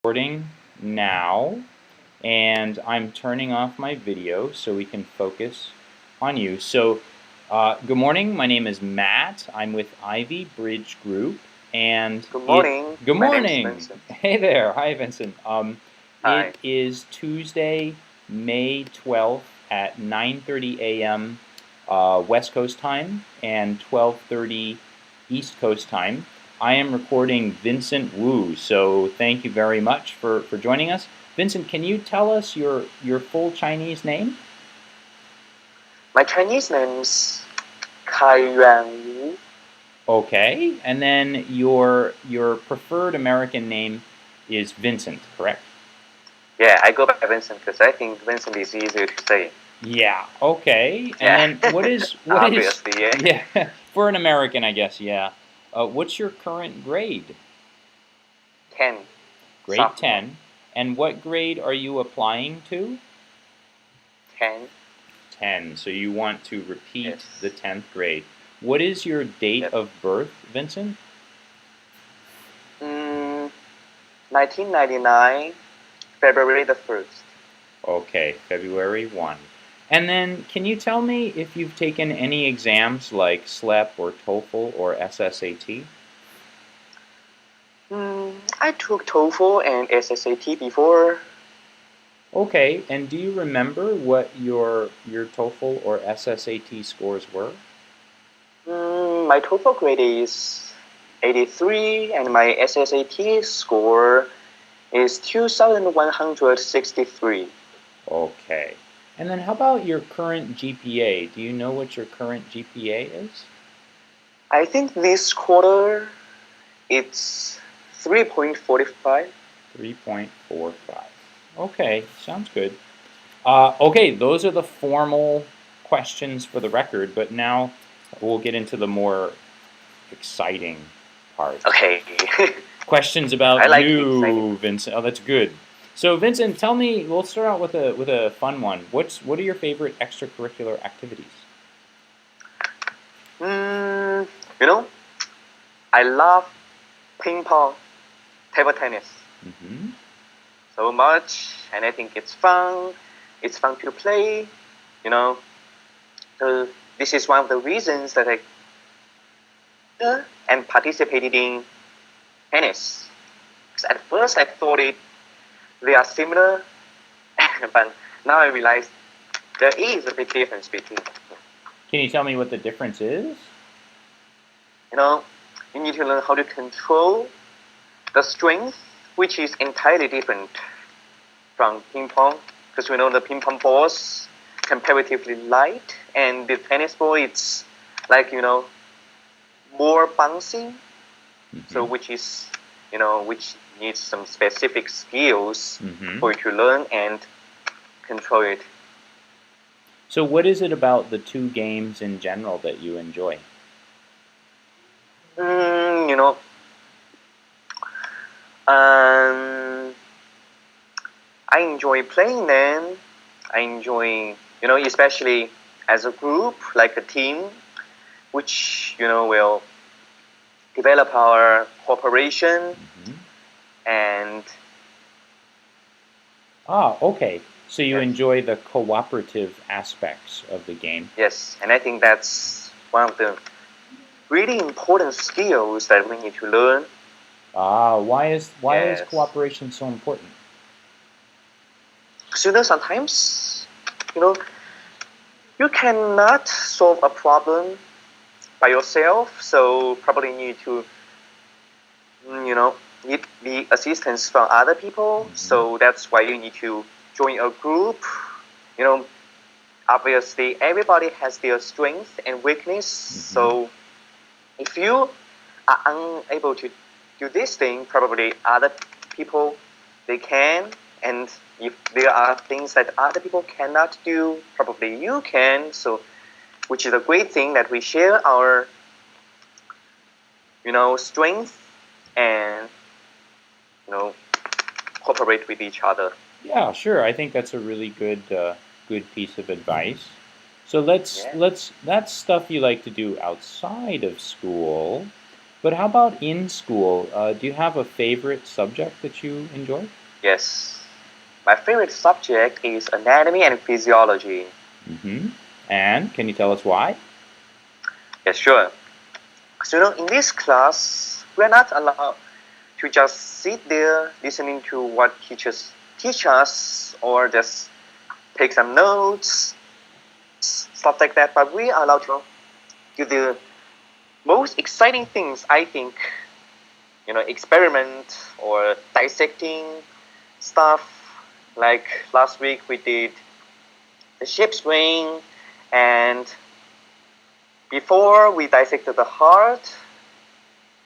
Recording now, and I'm turning off my video so we can focus on you. So, good morning. My name is Matt. I'm with Ivy Bridge Group, and Good morning. good My name is morning. Vincent. Hey there. Hi, Vincent. Hi. It is Tuesday, May 12th at 9:30 a.m. West Coast time and 12:30 East Coast time. I am recording Vincent Wu, so thank you very much for joining us. Vincent, can you tell us your full Chinese name? My Chinese name's Kaiyuan. Okay, and then your preferred American name is Vincent, correct? Yeah, I go by Vincent because I think Vincent is easier to say. Yeah. Okay. Yeah. And then what is Obviously, yeah. yeah, for an American, I guess, yeah. What's your current grade? 10. Grade Sophomore. 10. And what grade are you applying to? 10. 10. So you want to repeat Yes. the 10th grade. What is your date Yep. of birth, Vincent? 1999, February the 1st. Okay, February 1. And then can you tell me if you've taken any exams like SLEP or TOEFL or SSAT? I took TOEFL and SSAT before. Okay, and do you remember what your TOEFL or SSAT scores were? My TOEFL grade is 83 and my SSAT score is 2,163. Okay. And then how about your current GPA? Do you know what your current GPA is? I think this quarter it's 3.45. 3.45. Okay, sounds good. Okay, those are the formal questions for the record, but now we'll get into the more exciting part. Okay. Questions about I like you, exciting. Vincent. Oh, that's good. So, Vincent, tell me. We'll start out with a fun one. What are your favorite extracurricular activities? You know, I love ping pong, table tennis so much, and I think it's fun. It's fun to play. You know, so this is one of the reasons that I and participated in tennis. 'Cause at first I thought they are similar, but now I realize there is a big difference between them. Can you tell me what the difference is? You know, you need to learn how to control the strength, which is entirely different from ping pong, because we know the ping pong ball's comparatively light, and the tennis ball it's like more bouncy, so which is which needs some specific skills for you to learn and control it. So, what is it about the two games in general that you enjoy? You know, I enjoy playing them. I enjoy, especially as a group, like a team, which, will develop our cooperation and... Okay. So you Yes. enjoy the cooperative aspects of the game. Yes, and I think that's one of the really important skills that we need to learn. Why is Yes. cooperation so important? So sometimes, you cannot solve a problem by yourself, so probably need to, need the assistance from other people. So that's why you need to join a group. Obviously everybody has their strength and weakness. So if you are unable to do this thing, probably other people they can, and if there are things that other people cannot do, probably you can. So, which is a great thing that we share our, strength and, cooperate with each other. Yeah, sure. I think that's a really good piece of advice. So that's stuff you like to do outside of school. But how about in school? Do you have a favorite subject that you enjoy? Yes. My favorite subject is anatomy and physiology. Mm-hmm. And can you tell us why? Yes, sure. So, in this class, we're not allowed to just sit there listening to what teachers teach us or just take some notes, stuff like that. But we are allowed to do the most exciting things, I think, experiment or dissecting stuff. Like last week we did the ship's brain, and before we dissected the heart,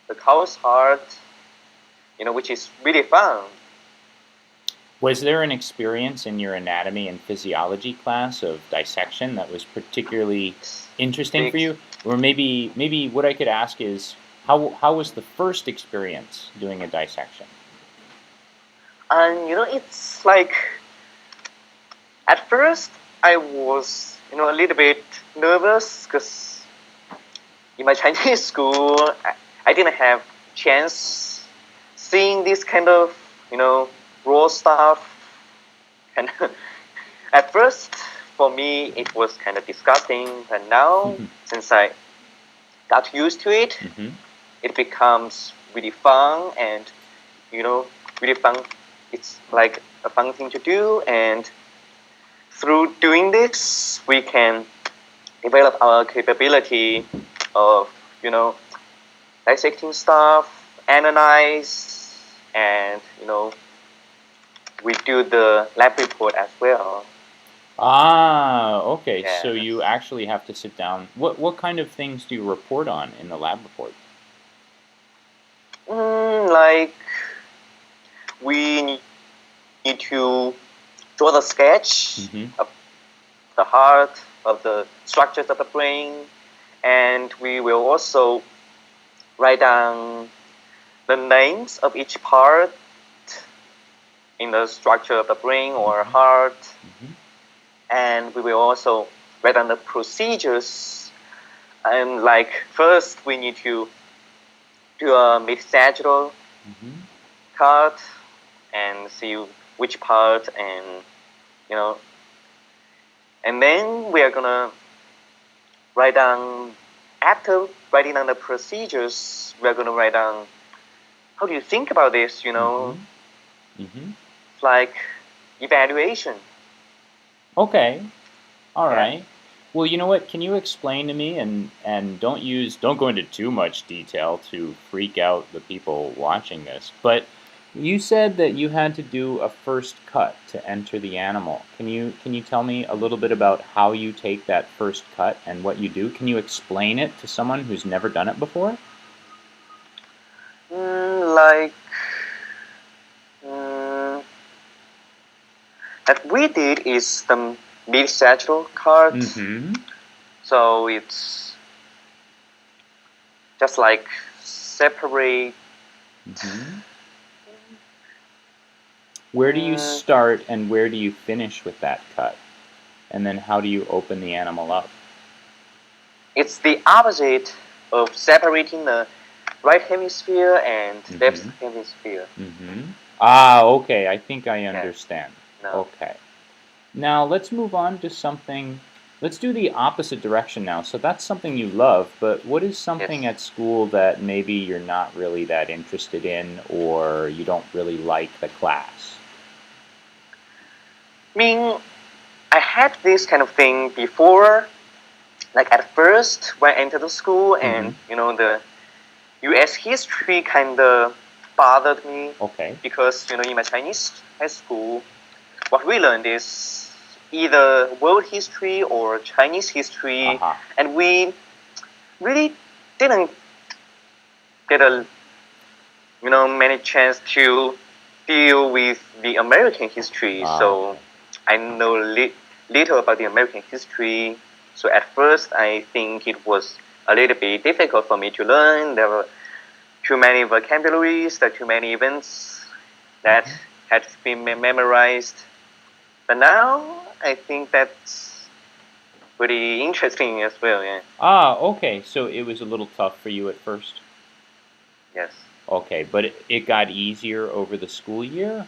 the cow's heart, which is really fun. Was there an experience in your anatomy and physiology class of dissection that was particularly interesting for Big. you? Or maybe what I could ask is how was the first experience doing a dissection? And it's like at first I was a little bit nervous because in my Chinese school I didn't have chance seeing this kind of raw stuff. And at first for me it was kind of disgusting, but now since I got used to it, Mm-hmm. it becomes really fun and really fun. It's like a fun thing to do, and through doing this we can develop our capability of dissecting stuff, analyze, and we do the lab report as well. Ah, okay. So Yes. you actually have to sit down. What kind of things do you report on in the lab report? Like we need to draw the sketch Mm-hmm. of the heart, of the structures of the brain, and we will also write down the names of each part in the structure of the brain or heart, Mm-hmm. and we will also write down the procedures. And like first, we need to do a mid-sagittal Mm-hmm. cut and see which part, and and then we are gonna write down. After writing down the procedures, we are gonna write down how do you think about this. Mm-hmm. Mm-hmm. It's like evaluation. Okay. All Yeah. right. Well, you know what? Can you explain to me and don't go into too much detail to freak out the people watching this. But you said that you had to do a first cut to enter the animal. Can you tell me a little bit about how you take that first cut and what you do? Can you explain it to someone who's never done it before? Like that we did is the mid-sagittal cut. Mm-hmm. So it's just like separate. Mm-hmm. Where do you Mm, start and where do you finish with that cut? And then how do you open the animal up? it's the opposite of separating the right hemisphere and left Mm-hmm. hemisphere. Mm-hmm. Ah, okay. I think I Yeah. understand. No. Okay. Now let's move on to something. Let's do the opposite direction now. So that's something you love, but what is Yes. something at school that maybe you're not really that interested in or you don't really like the class? I mean, I had this kind of thing before. Like at first, when I entered the school, and Mm-hmm. the U.S. history kind of bothered me Okay. because in my Chinese high school, what we learned is either world history or Chinese history, Aha. and we really didn't get a many chance to deal with the American history. Ah, So okay. I know little about the American history. So at first, I think it was a little bit difficult for me to learn. There were too many vocabularies, there are too many events that Mm-hmm. had to be memorized. But now I think that's pretty interesting as well. Yeah. Ah, okay. So it was a little tough for you at first. Yes. Okay, but it got easier over the school year?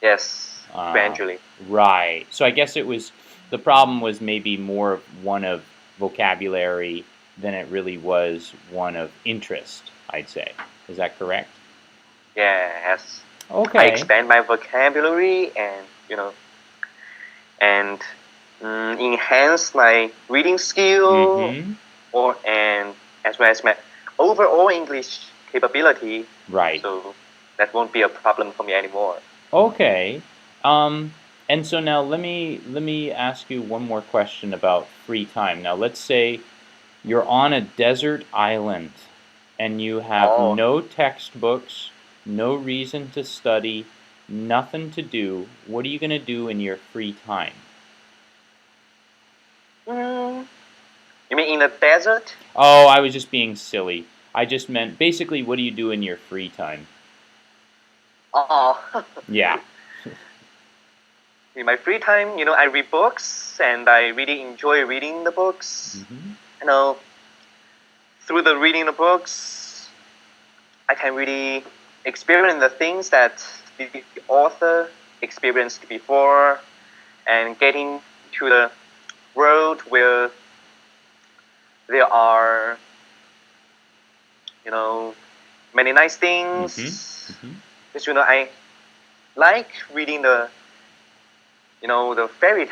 Yes. Uh, Eventually. right. So I guess the problem was maybe more of one of vocabulary than it really was one of interest, I'd say. Is that correct? Yes. I Okay. expand my vocabulary and and enhance my reading skill Mm-hmm. and as well as my overall English capability. Right. So that won't be a problem for me anymore. Okay. Um, and so now let me ask you one more question about free time. Now let's say you're on a desert island and you have Oh, no textbooks, no reason to study, nothing to do. What are you going to do in your free time? mm, you mean in the desert? Oh, I was just being silly. I just meant basically what do you do in your free time? Oh, Yeah. in my free time, I read books and I really enjoy reading the books. Mm-hmm. You know, through the reading the books, I can really experience the things that the author experienced before and getting to the world where there are, you know, many nice Mm-hmm. things. Mm-hmm. Because, I like reading the fairy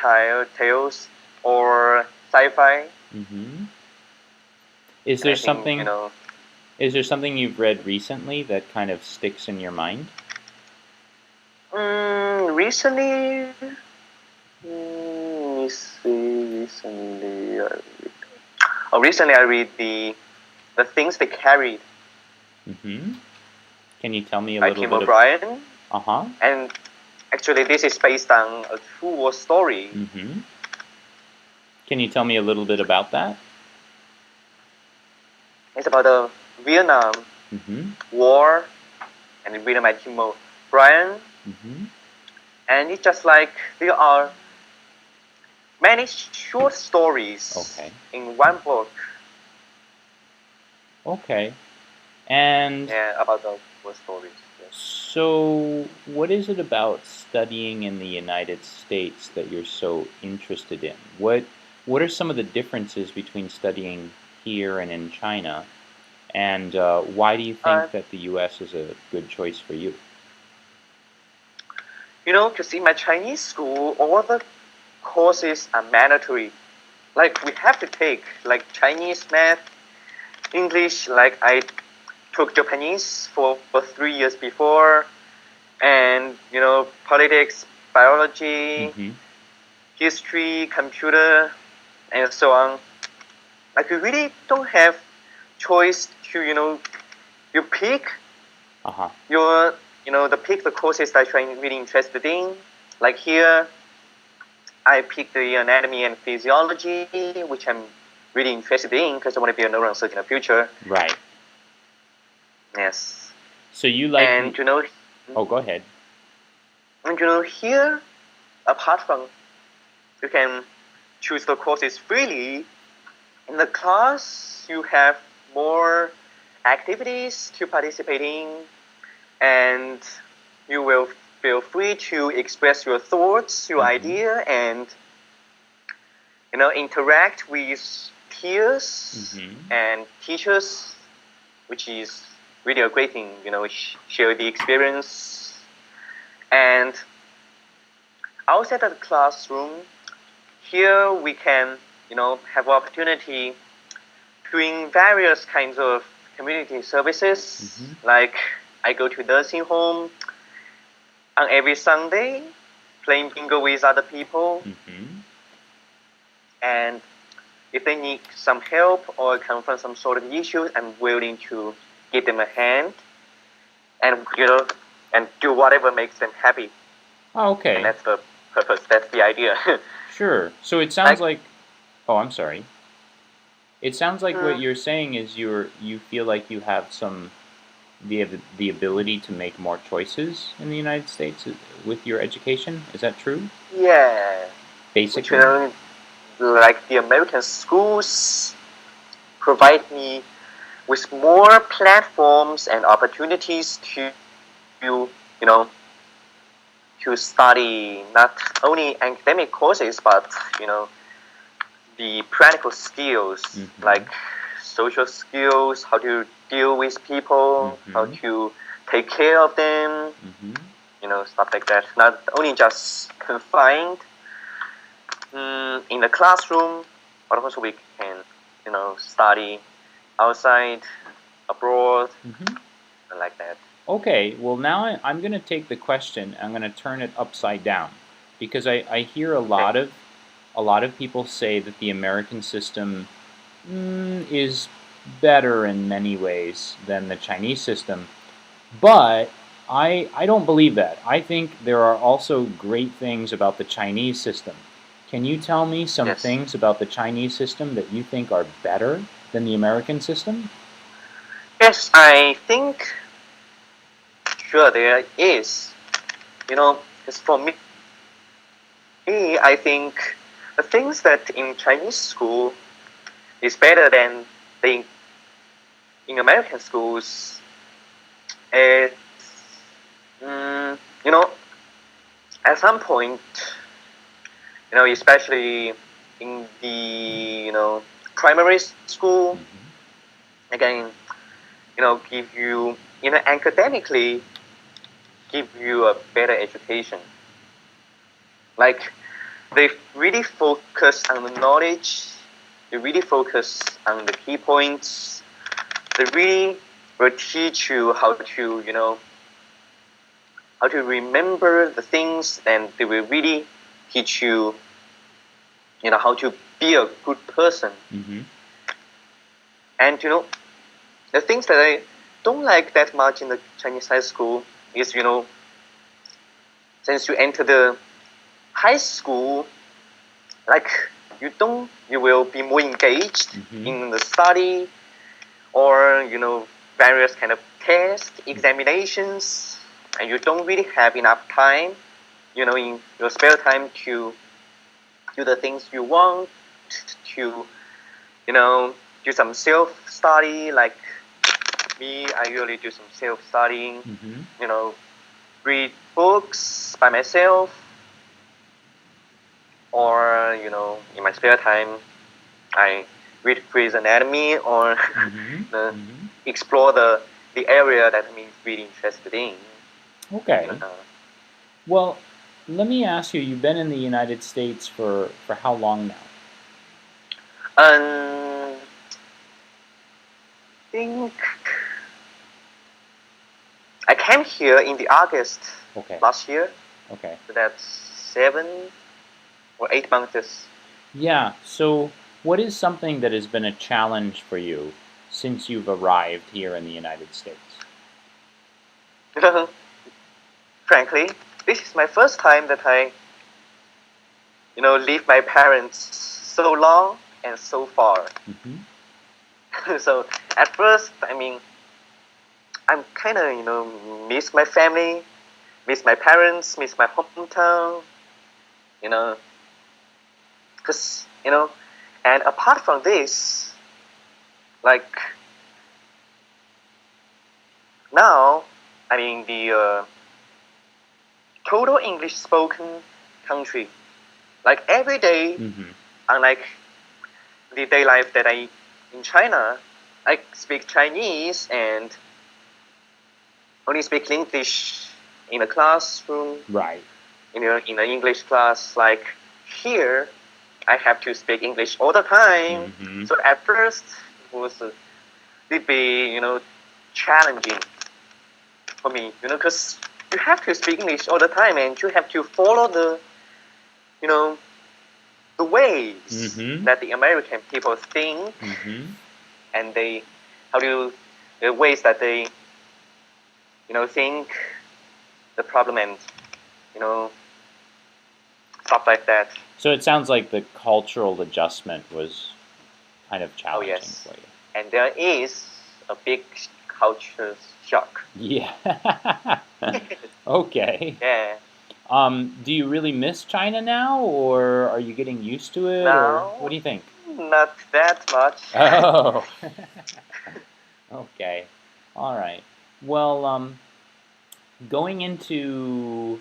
tales or sci-fi. Mm-hmm. Is And there I think, something you've read recently that kind of sticks in your mind? recently, let me see, recently I read the things they carried Mm-hmm. Can you tell me a by little Tim bit of? O'Brien. Uh-huh. And actually, this is based on a true story. Mm-hmm. Can you tell me a little bit about that? It's about the Vietnam Mm-hmm. War and written by Tim O'Brien. Mm-hmm. And it's just like there are many short stories Okay. in one book. Okay. And Yeah, about the short stories. Yes. so what is it about studying in the United States that you're so interested in? What are some of the differences between studying here and in China? And why do you Uh, think that the U.S. is a good choice for you? because in my Chinese school, all the courses are mandatory. Like we have to take like Chinese, math, English. Like I took Japanese for 3 years before, and politics, biology, Mm-hmm. history, computer, and so on. Like you really don't have choice to you pick Uh-huh. your the courses that you're really interested in. Like here, I picked the anatomy and physiology, which I'm really interested in because I want to be a neuron surgeon in the future. Right. Yes, So you like and the. you know, Oh, go ahead. and here, apart from you can choose the courses freely. In the class, you have more activities to participate in, and you will feel free to express your thoughts, your Mm-hmm. idea, and interact with peers Mm-hmm. and teachers, which is really a great thing. Share the experience, and outside of the classroom, here we can have opportunity doing various kinds of community services. Mm-hmm. Like I go to nursing home on every Sunday, playing bingo with other people, Mm-hmm. and if they need some help or confront some sort of issues, I'm willing to give them a hand and and do whatever makes them happy. Oh, And okay. that's the purpose. That's the idea. Sure. So it sounds like, like. Oh, I'm sorry. It sounds like what mm, you're saying is you feel like you have the ability to make more choices in the United States with your education. Is that true? yeah, which Basically. like the American schools provide me with more platforms and opportunities to to study not only academic courses but the practical skills like social skills, how to deal with people, how to take care of them, stuff like that. Not only just confined in the classroom, but also we can study outside, abroad, and like that. Okay, well now I'm going to take the question, I'm going to turn it upside down, because I hear a lot of people say that the American system is better in many ways than the Chinese system, but I don't believe that. I think there are also great things about the Chinese system. Can you tell me some things about the Chinese system that you think are better than the American system? Yes, I think sure there is. Because for me, I think the things that in Chinese school is better than the in American schools. Is, at some point, especially in the primary school, again, give you academically give you a better education. Like they really focus on the knowledge. They really focus on the key points. They really will teach you how to how to remember the things, and they will really teach you how to be a good person. And the things that I don't like that much in the Chinese high school is since you enter the high school, like you will be more engaged in the study or various kind of tests, examinations, and you don't really have enough time in your spare time to do the things you want, to do some self-study. Like me, I usually do some self-studying, read books by myself, or in my spare time I read Grey's Anatomy or explore the area that I'm really interested in. Okay. Well, let me ask you, you've been in the United States for how long now? I think I came here in the August last year. Okay. So that's 7 or 8 months. Yeah, so what is something that has been a challenge for you since you've arrived here in the United States? Frankly, this is my first time that I leave my parents so long and so far. So at first, I'm kind of miss my family, miss my parents, miss my hometown, because and apart from this, like now the total English spoken country, like every day, unlike the day life that I in China, I speak Chinese and only speak English in a classroom. Right. In an English class, like here, I have to speak English all the time. So at first, it was a little bit, challenging for me, because you have to speak English all the time and you have to follow the ways that the American people think, and the ways that they think the problem and stuff like that. So it sounds like the cultural adjustment was kind of challenging for you. And there is a big culture shock. Yeah. Okay. Yeah. Do you really miss China now, or are you getting used to it, No, or what do you think? Not that much. Oh. Okay. All right. Well, going into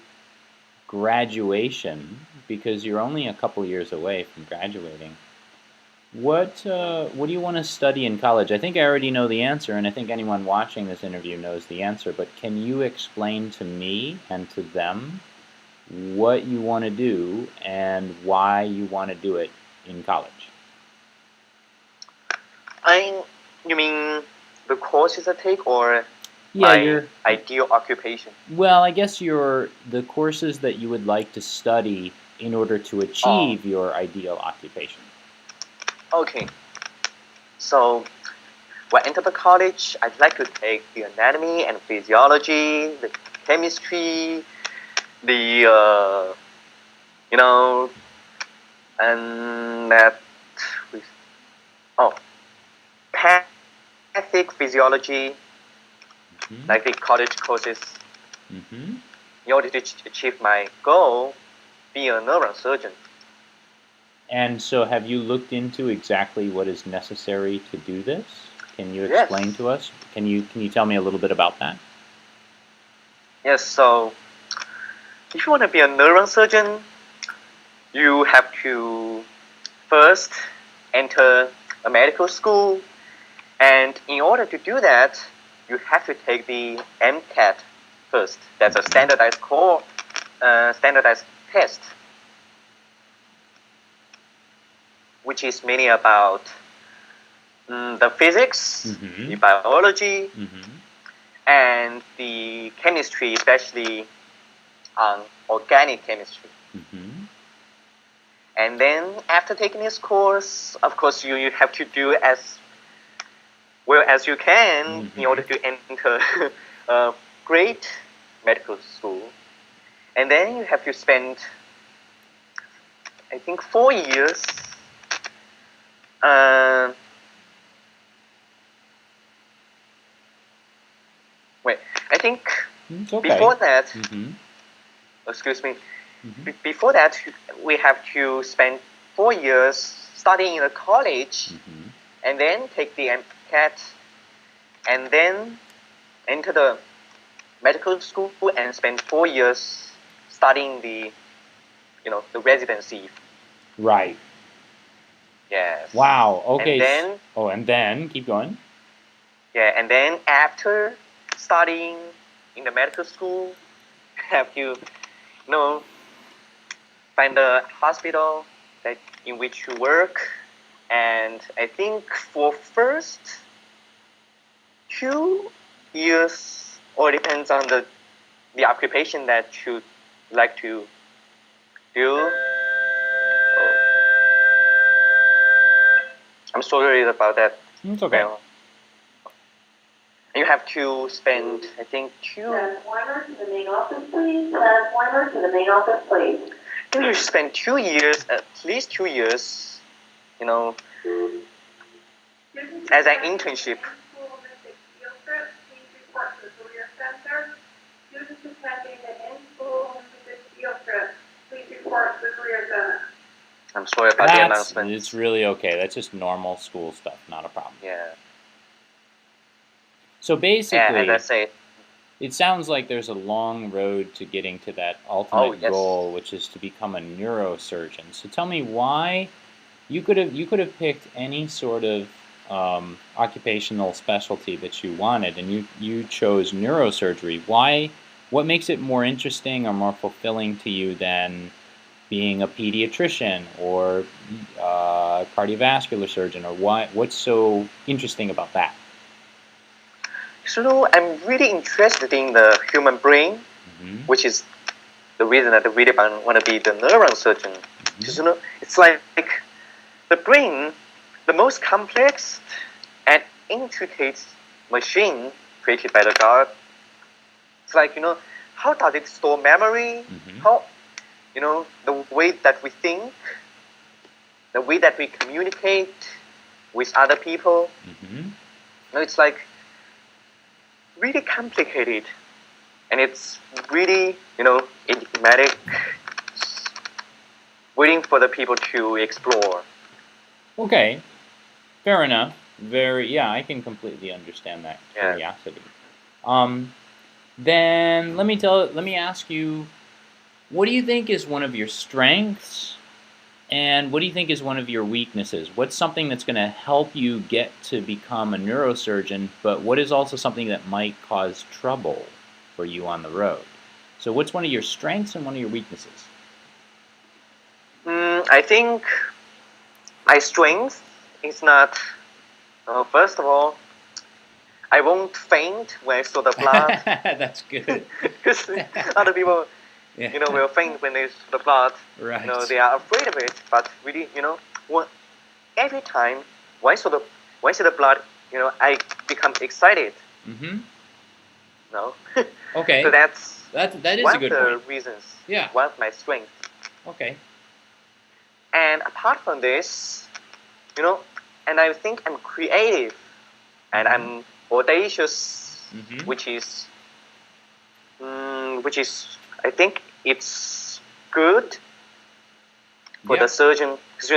graduation, because you're only a couple years away from graduating, what do you want to study in college? I think I already know the answer, and I think anyone watching this interview knows the answer, but can you explain to me and to them what you want to do and why you want to do it in college? I, you mean the courses I take or Yeah, my ideal occupation? well, I guess the courses that you would like to study in order to Oh, achieve your ideal occupation. okay. So when I enter the college, I'd like to take the anatomy and physiology, the chemistry, the you know, and that with oh, pathic physiology, Hmm. like the college courses, Hmm. in order to achieve my goal, be a neurosurgeon. And so, have you looked into exactly what is necessary to do this? Can you explain Yes, to us? Can you tell me a little bit about that? yes. So if you want to be a neurosurgeon, you have to first enter a medical school, and in order to do that, you have to take the MCAT first. That's a Hmm. standardized test, which is mainly about the physics, the Hmm. biology, Hmm. and the chemistry, especially on organic chemistry. Hmm. And then after taking this course, of course, you have to do as well as you can in Hmm. order to enter a great medical school. And then you have to spend, I think, 4 years. Uh, wait, I think It's okay. before that, Hmm. excuse me, Hmm. before that, we have to spend 4 years studying in a college Hmm. and then take the MCAT and then enter the medical school and spend 4 years studying the residency. Right. Yes. Wow. And Okay. then Oh, and then keep going. yeah, and then after studying in the medical school, have you find a hospital that in which you work, and I think for first 2 years, or depends on the occupation that you like to do. Oh, I'm sorry about that. It's okay. Well, you have to spend, I think, Transformer to the main office, please. Transformer to the main office, please. you spend 2 years, at least 2 years, you know, as an internship. Students attending the in-school field trip, please report to the career center. I'm sorry about the It's announcements. really okay. That's just normal school stuff, not a problem. Yeah. So Yeah, as I basically, said. it sounds like there's a long road to getting to that Oh, ultimate yes. goal, which is to become a neurosurgeon. So tell me why you could have picked any sort of occupational specialty that you wanted, and you chose neurosurgery. Why? What makes it more interesting or more fulfilling to you than being a pediatrician or a cardiovascular surgeon? Or what's so interesting about that? So I'm really interested in the human brain, Hmm. which is the reason that I really want to be the neurosurgeon. Hmm. Because it's like the brain, the most complex and intricate machine created by the God. It's like how does it store memory? Hmm. How the way that we think, the way that we communicate with other people. Hmm. It's like really complicated, and it's really enigmatic, waiting for the people to explore. Okay, fair enough. Yeah, I can completely understand that Yeah. curiosity. Then let me ask you, what do you think is one of your strengths, and what do you think is one of your weaknesses? What's something that's going to help you get to become a neurosurgeon, but what is also something that might cause trouble for you on the road? So what's one of your strengths and one of your weaknesses? I think my strength is not. First of all, I won't faint when I saw the blood. That's good. Because other people, Yeah. will faint when they saw the blood. Right. They are afraid of it. But really, every time when I see the blood, I become excited. Mm-hmm. No. Okay. So that is one a of good the point. reasons. Yeah. One of my strengths. Okay. And apart from this, and I think I'm creative and I'm audacious, Mm-hmm. which is I think it's good for the surgeon, because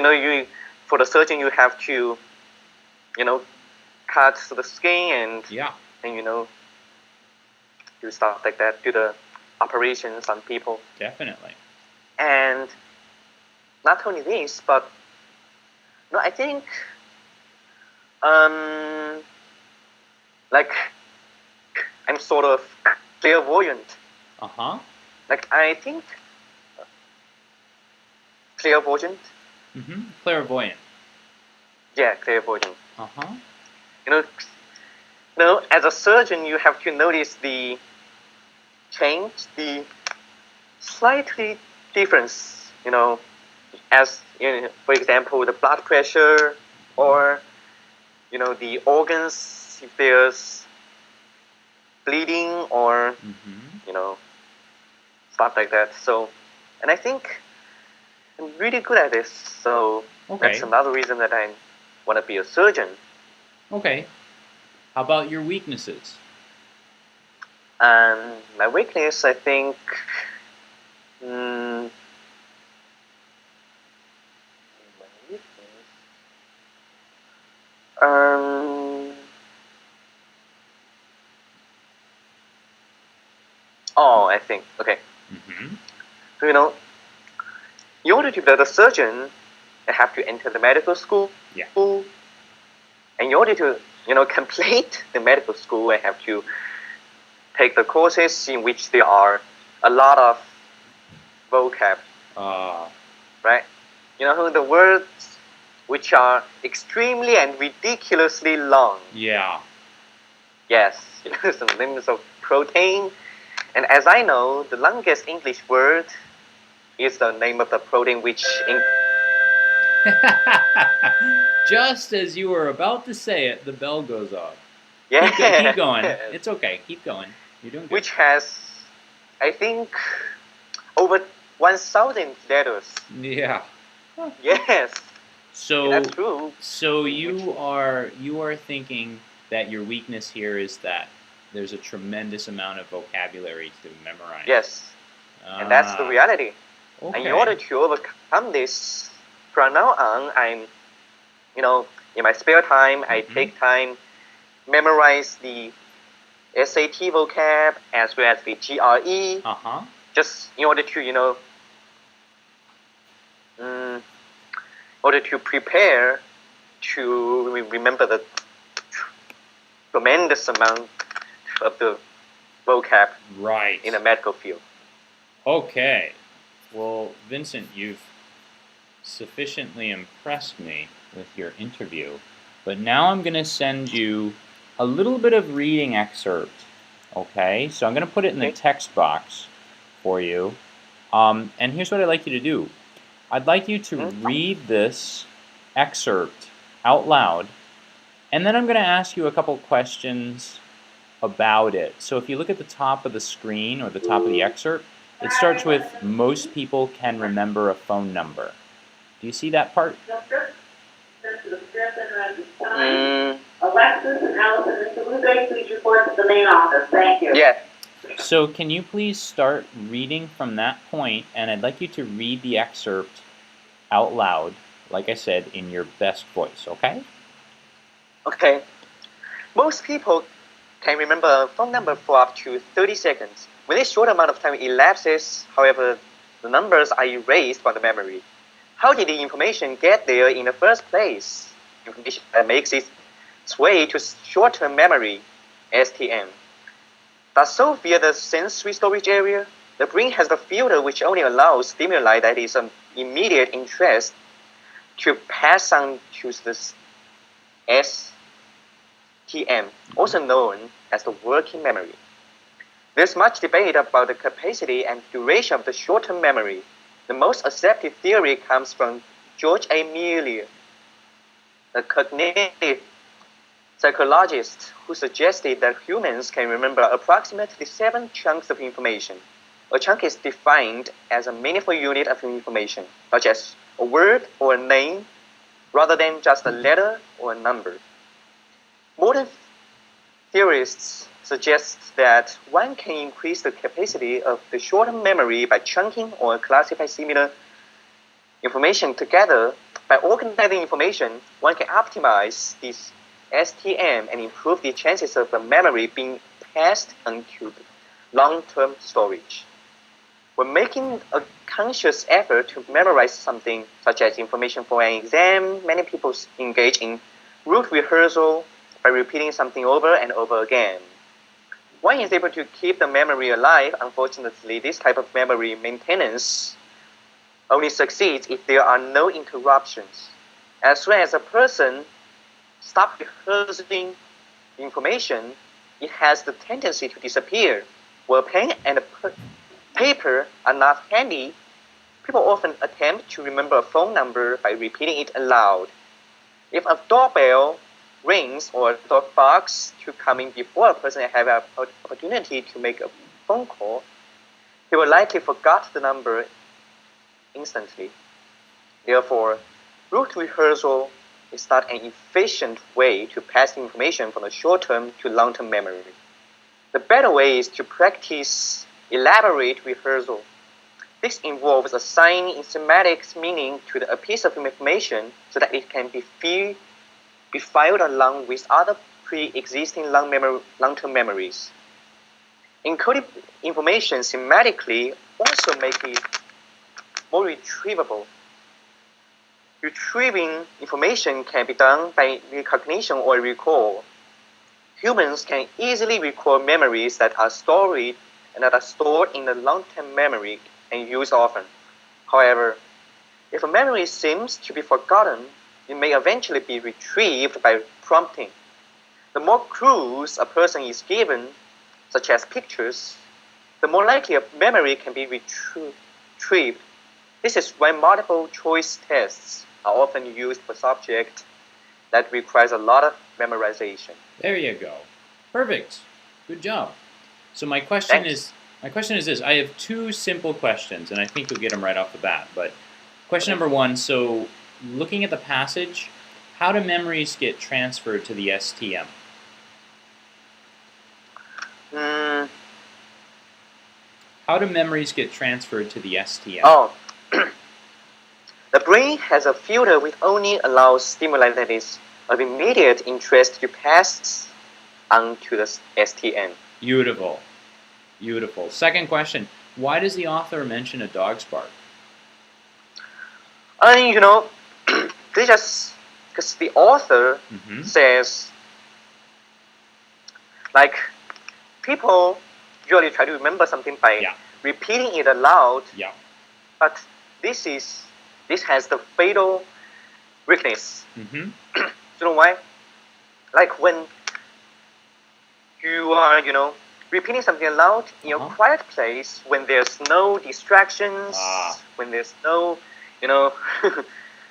for the surgeon you have to cut the skin and do stuff like that, do the operations on people. Definitely. And not only this, but I think like I'm sort of clairvoyant. Uh-huh. Like I think clairvoyant. Mm-hmm. Clairvoyant. Yeah, clairvoyant. Uh-huh. As a surgeon, you have to notice the change, the slightly difference. As for example, the blood pressure, or the organs, if there's bleeding, or stuff like that. So, and I think I'm really good at this. So that's another reason that I want to be a surgeon. Okay. How about your weaknesses? My weakness, I think, my weakness, I think, okay. Mm-hmm. So, in order to be a surgeon, I have to enter the medical school. Yeah. And in order to, complete the medical school, I have to take the courses in which there are a lot of vocab. Right? The words which are extremely and ridiculously long. Yeah. Yes, some names of protein. And as I know, the longest English word is the name of the protein which... Just as you were about to say it, the bell goes off. Yeah. Keep going. It's okay. Keep going. You're doing good. Which has, I think, over 1,000 letters. Yeah. Yes. So that's true. So you are thinking that your weakness here is that there's a tremendous amount of vocabulary to memorize. Yes. And that's the reality. Okay. And in order to overcome this, from now on, I'm, in my spare time, I take time, memorize the SAT vocab as well as the GRE. Just in order to, in order to prepare to remember the tremendous amount of the vocab in the medical field. Okay. Well, Vincent, you've sufficiently impressed me with your interview, but now I'm going to send you a little bit of reading excerpt. Okay? So I'm going to put it in the text box for you. And here's what I'd like you to do. I'd like you to read this excerpt out loud, and then I'm going to ask you a couple questions about it. So if you look at the top of the screen or the top of the excerpt, it starts with, most people can remember a phone number. Do you see that part? Alexis and Allison and Salute, please report to the main office. Thank you. Yeah. So can you please start reading from that point, and I'd like you to read the excerpt out loud, like I said, in your best voice, okay? Okay. Most people can remember a phone number for up to 30 seconds. When a short amount of time elapses, however, the numbers are erased from the memory. How did the information get there in the first place? Information that makes its way to short-term memory, STM. Does so via the sensory storage area. The brain has the filter which only allows stimuli that is of immediate interest to pass on to the STM, also known as the working memory. There's much debate about the capacity and duration of the short-term memory. The most accepted theory comes from George A. Miller, a cognitive psychologist who suggested that humans can remember approximately 7 chunks of information. A chunk is defined as a meaningful unit of information, such as a word or a name, rather than just a letter or a number. Modern theorists suggest that one can increase the capacity of the short-term memory by chunking or classifying similar information together. By organizing information, one can optimize this STM and improve the chances of the memory being passed on to long-term storage. When making a conscious effort to memorize something, such as information for an exam, many people engage in rote rehearsal by repeating something over and over again. One is able to keep the memory alive. Unfortunately, this type of memory maintenance only succeeds if there are no interruptions. As soon as a person stops rehearsing information, it has the tendency to disappear. Where pen and paper are not handy, people often attempt to remember a phone number by repeating it aloud. If a doorbell rings or a dog barks to come in before a person has an opportunity to make a phone call, he will likely forget the number instantly. Therefore, rote rehearsal is not an efficient way to pass information from the short-term to long-term memory. The better way is to practice elaborate rehearsal. This involves assigning semantic meaning to a piece of information so that it can be filed along with other pre-existing long-term memories. Encoding information semantically also makes it more retrievable. Retrieving information can be done by recognition or recall. Humans can easily recall memories that are stored in the long-term memory and used often. However, if a memory seems to be forgotten, it may eventually be retrieved by prompting. The more clues a person is given, such as pictures, the more likely a memory can be retrieved. This is why multiple choice tests are often used for subjects that requires a lot of memorization. There you go. Perfect. Good job. So my question is this. I have 2 simple questions, and I think you'll get them right off the bat. But question number 1, so looking at the passage, how do memories get transferred to the STM? How do memories get transferred to the STM? Oh, the brain has a filter which only allows stimuli that is of immediate interest to pass on to the STM. Beautiful. Beautiful. Second question, why does the author mention a dog's bark? They just because the author says, like, people usually try to remember something by repeating it aloud. Yeah. But this has the fatal weakness. You know why? Like when you are, repeating something aloud in a quiet place, when there's no distractions, when there's no,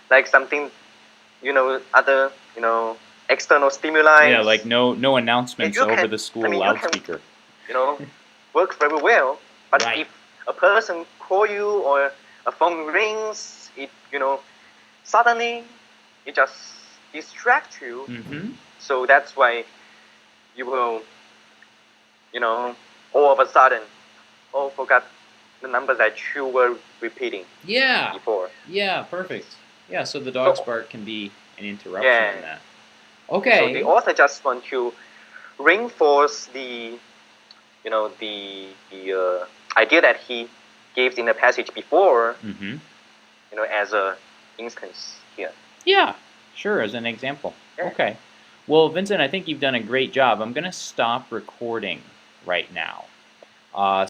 like something, other, external stimuli. Yeah, like no announcements over the school loudspeaker. Work very well. But Right. if a person call you or a phone rings, it, suddenly it just distracts you. So that's why you will, all of a sudden, forgot the number that you were repeating before. Yeah, perfect. Yeah, so the dog's bark can be an interruption in that. Okay. So the author just want to reinforce the, idea that he gave in the passage before, Mm-hmm. as a instance here. Yeah, sure, as an example. Yeah. Okay. Well, Vincent, I think you've done a great job. I'm going to stop recording right now.